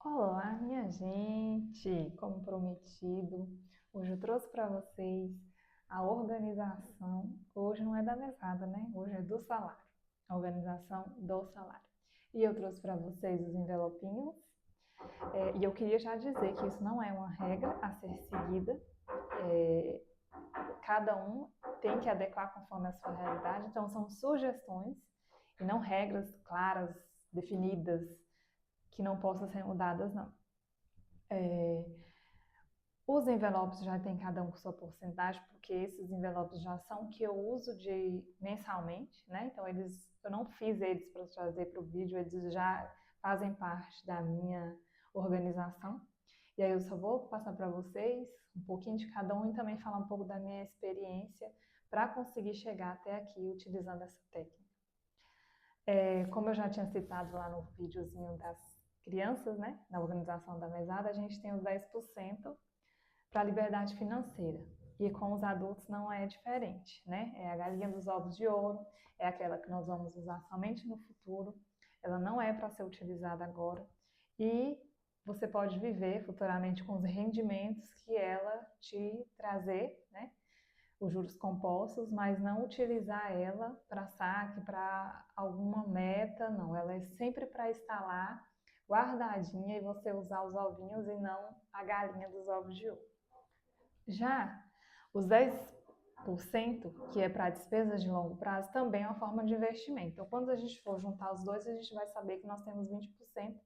Olá, minha gente! Como prometido, hoje eu trouxe para vocês a organização. Hoje não é da mesada, né? Hoje é do salário. A organização do salário. E eu trouxe para vocês os envelopinhos. E eu queria já dizer que isso não é uma regra a ser seguida. É, Cada um tem que adequar conforme a sua realidade. Então, são sugestões e não regras claras, definidas, que não possam ser mudadas, não. É, Os envelopes já tem cada um com sua porcentagem, porque esses envelopes já são que eu uso de mensalmente, né? Então eu não fiz eles para trazer para o vídeo, eles já fazem parte da minha organização. E aí eu só vou passar para vocês um pouquinho de cada um e também falar um pouco da minha experiência para conseguir chegar até aqui utilizando essa técnica. Como eu já tinha citado lá no videozinho das crianças, né? Na organização da mesada, a gente tem os 10% para a liberdade financeira. E com os adultos não é diferente, né? É a galinha dos ovos de ouro, é aquela que nós vamos usar somente no futuro, ela não é para ser utilizada agora. E você pode viver futuramente com os rendimentos que ela te trazer, né? Os juros compostos, mas não utilizar ela para saque, para alguma meta, não. Ela é sempre para estar lá guardadinha e você usar os ovinhos e não a galinha dos ovos de ouro. Já os 10%, que é para despesas de longo prazo, também é uma forma de investimento. Então, quando a gente for juntar os dois, a gente vai saber que nós temos 20%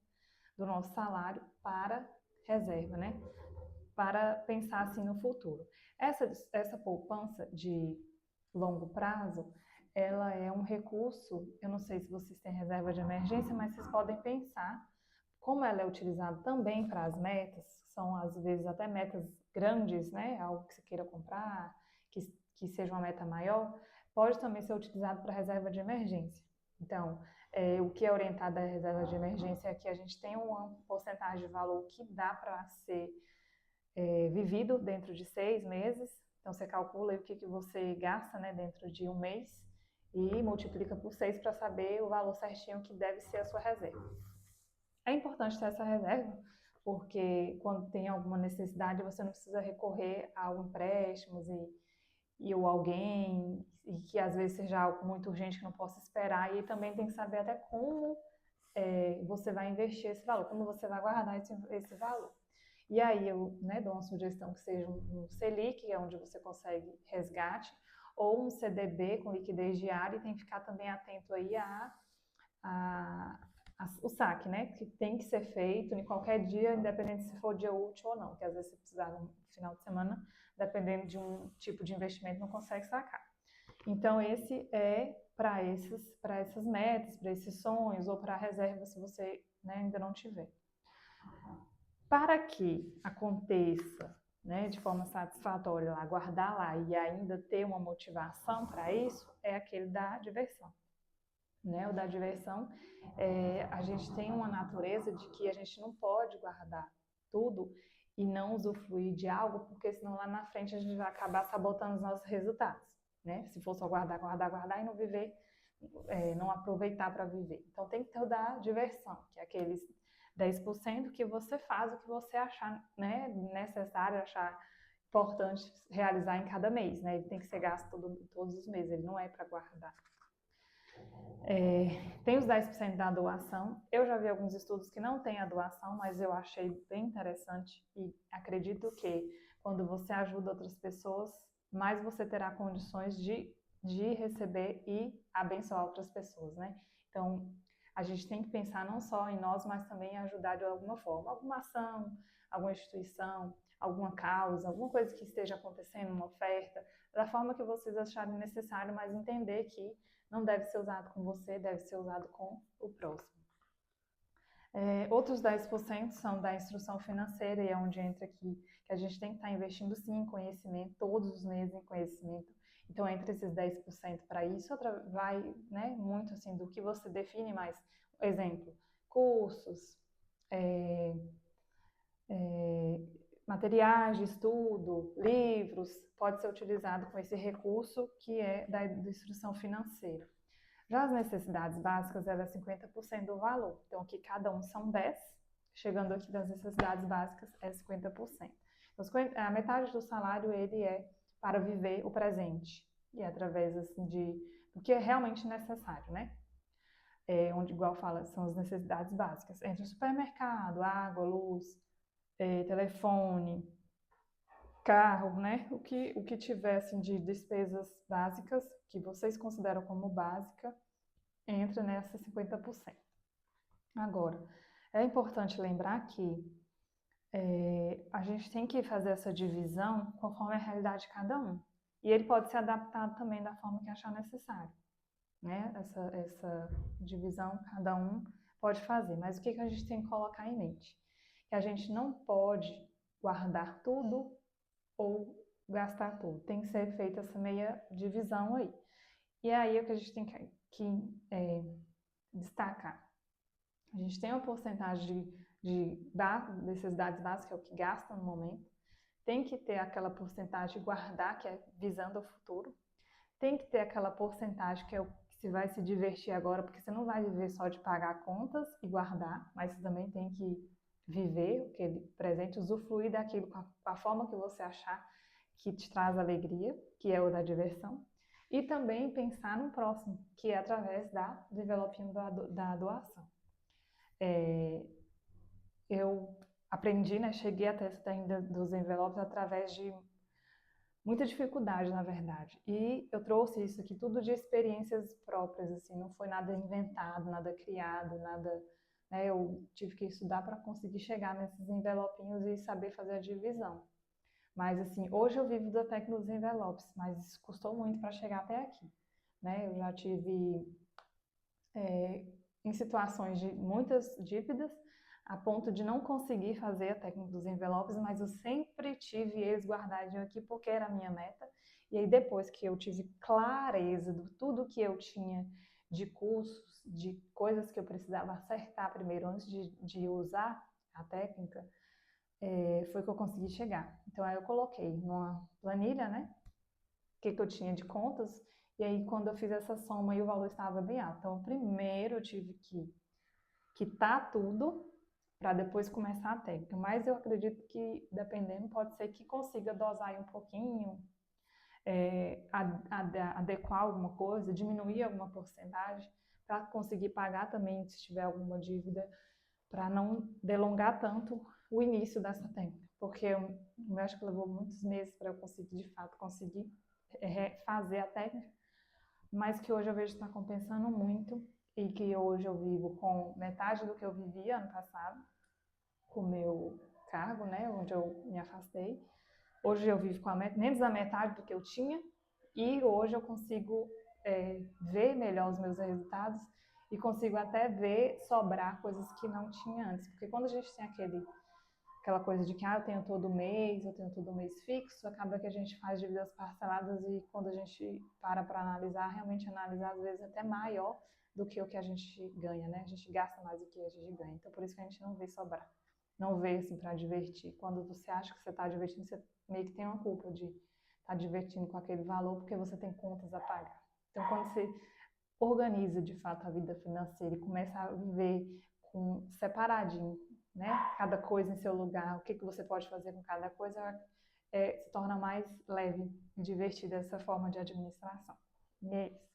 do nosso salário para reserva, né? Para pensar assim no futuro. Essa poupança de longo prazo, ela é um recurso, eu não sei se vocês têm reserva de emergência, mas vocês podem pensar como ela é utilizada também para as metas, são às vezes até metas grandes, né? Algo que você queira comprar, que, que seja uma meta maior, pode também ser utilizado para reserva de emergência. Então, o que é orientado à reserva de emergência é que a gente tem uma porcentagem de valor que dá para ser vivido dentro de 6 meses. Então, você calcula o que, que você gasta, né, dentro de um mês e multiplica por 6 para saber o valor certinho que deve ser a sua reserva. É importante ter essa reserva, porque quando tem alguma necessidade, você não precisa recorrer a empréstimos e ou alguém, e que às vezes seja algo muito urgente que não possa esperar, e também tem que saber até como você vai investir esse valor, como você vai guardar esse valor. E aí eu, né, dou uma sugestão que seja um Selic, que é onde você consegue resgate, ou um CDB com liquidez diária, e tem que ficar também atento aí a, o saque, né? Que tem que ser feito em qualquer dia, independente se for dia útil ou não, que às vezes você precisar no final de semana, dependendo de um tipo de investimento, não consegue sacar. Então, esse é para essas metas, para esses sonhos, ou para a reserva, se você, né, ainda não tiver. Para que aconteça, né, de forma satisfatória lá, guardar lá e ainda ter uma motivação para isso, é aquele da diversão. Né? O da diversão, a gente tem uma natureza de que a gente não pode guardar tudo e não usufruir de algo, porque senão lá na frente a gente vai acabar sabotando os nossos resultados, né? Se for só guardar, guardar, guardar e não viver, não aproveitar para viver. Então tem que ter o da diversão, que é aqueles 10% que você faz o que você achar, né, necessário, achar importante realizar em cada mês, né? Ele tem que ser gasto todos os meses, ele não é para guardar. Tem os 10% da doação. Eu já vi alguns estudos que não têm a doação, mas eu achei bem interessante e acredito que quando você ajuda outras pessoas, mais você terá condições de receber e abençoar outras pessoas, né? Então, a gente tem que pensar não só em nós, mas também em ajudar de alguma forma, alguma ação, alguma instituição, alguma causa, alguma coisa que esteja acontecendo, uma oferta, da forma que vocês acharem necessário, mas entender que não deve ser usado com você, deve ser usado com o próximo. Outros 10% são da instrução financeira, e é onde entra aqui que a gente tem que estar investindo sim em conhecimento, todos os meses em conhecimento. Então, entre esses 10% para isso, outra vai, né, muito assim do que você define mais. Exemplo, cursos, é, é, materiais de estudo, livros, pode ser utilizado com esse recurso que é da instrução financeira. Já as necessidades básicas, ela é 50% do valor. Então, aqui cada um são 10, chegando aqui das necessidades básicas, é 50%. Então, a metade do salário, ele é para viver o presente, e através, assim, do que é realmente necessário, né? Onde, igual fala, são as necessidades básicas. Entre o supermercado, água, luz, telefone, carro, né? O que tiver, assim, de despesas básicas, que vocês consideram como básica, entra nessa 50%. Agora, é importante lembrar que a gente tem que fazer essa divisão conforme a realidade de cada um. E ele pode ser adaptado também da forma que achar necessário, né? Essa divisão cada um pode fazer. Mas o que a gente tem que colocar em mente? Que a gente não pode guardar tudo ou gastar tudo. Tem que ser feita essa meia divisão aí. E aí é o que a gente tem que destacar. A gente tem uma porcentagem de necessidades básicas, que é o que gasta no momento. Tem que ter aquela porcentagem de guardar, que é visando o futuro. Tem que ter aquela porcentagem que é o que você vai se divertir agora, porque você não vai viver só de pagar contas e guardar, mas você também tem que viver aquele presente, usufruir daquilo com a forma que você achar que te traz alegria, que é o da diversão. E também pensar no próximo, que é através do envelopinho da doação. Eu aprendi, né, cheguei até essa ainda dos envelopes através de muita dificuldade, na verdade. E eu trouxe isso aqui tudo de experiências próprias, assim, não foi nada inventado, nada criado, nada, né, eu tive que estudar para conseguir chegar nesses envelopinhos e saber fazer a divisão. Mas, assim, hoje eu vivo da técnica dos envelopes, mas isso custou muito para chegar até aqui, né? Eu já tive em situações de muitas dívidas, a ponto de não conseguir fazer a técnica dos envelopes, mas eu sempre tive eles guardadinhos aqui porque era a minha meta. E aí depois que eu tive clareza de tudo que eu tinha de cursos, de coisas que eu precisava acertar primeiro antes de usar a técnica, foi que eu consegui chegar. Então aí eu coloquei numa planilha, né, o que eu tinha de contas, e aí quando eu fiz essa soma aí o valor estava bem alto. Então primeiro eu tive que quitar tudo para depois começar a técnica. Mas eu acredito que, dependendo, pode ser que consiga dosar aí um pouquinho, adequar alguma coisa, diminuir alguma porcentagem, para conseguir pagar também, se tiver alguma dívida, para não delongar tanto o início dessa técnica. Porque eu acho que levou muitos meses para eu conseguir, de fato, conseguir fazer a técnica, mas que hoje eu vejo que está compensando muito e que hoje eu vivo com metade do que eu vivia ano passado, com o meu cargo, né, onde eu me afastei. Hoje eu vivo com menos da metade do que eu tinha e hoje eu consigo ver melhor os meus resultados e consigo até ver sobrar coisas que não tinha antes. Porque quando a gente tem aquela coisa de que eu tenho todo mês, eu tenho todo mês fixo, acaba que a gente faz dívidas parceladas e quando a gente para analisar, realmente analisar às vezes até maior do que o que a gente ganha, né? A gente gasta mais do que a gente ganha. Então por isso que a gente não vê sobrar. Não vê assim para divertir. Quando você acha que você está divertindo, você meio que tem uma culpa de estar divertindo com aquele valor porque você tem contas a pagar. Então quando você organiza de fato a vida financeira e começa a viver separadinho, né? Cada coisa em seu lugar, o que você pode fazer com cada coisa, se torna mais leve e divertida essa forma de administração. E é isso.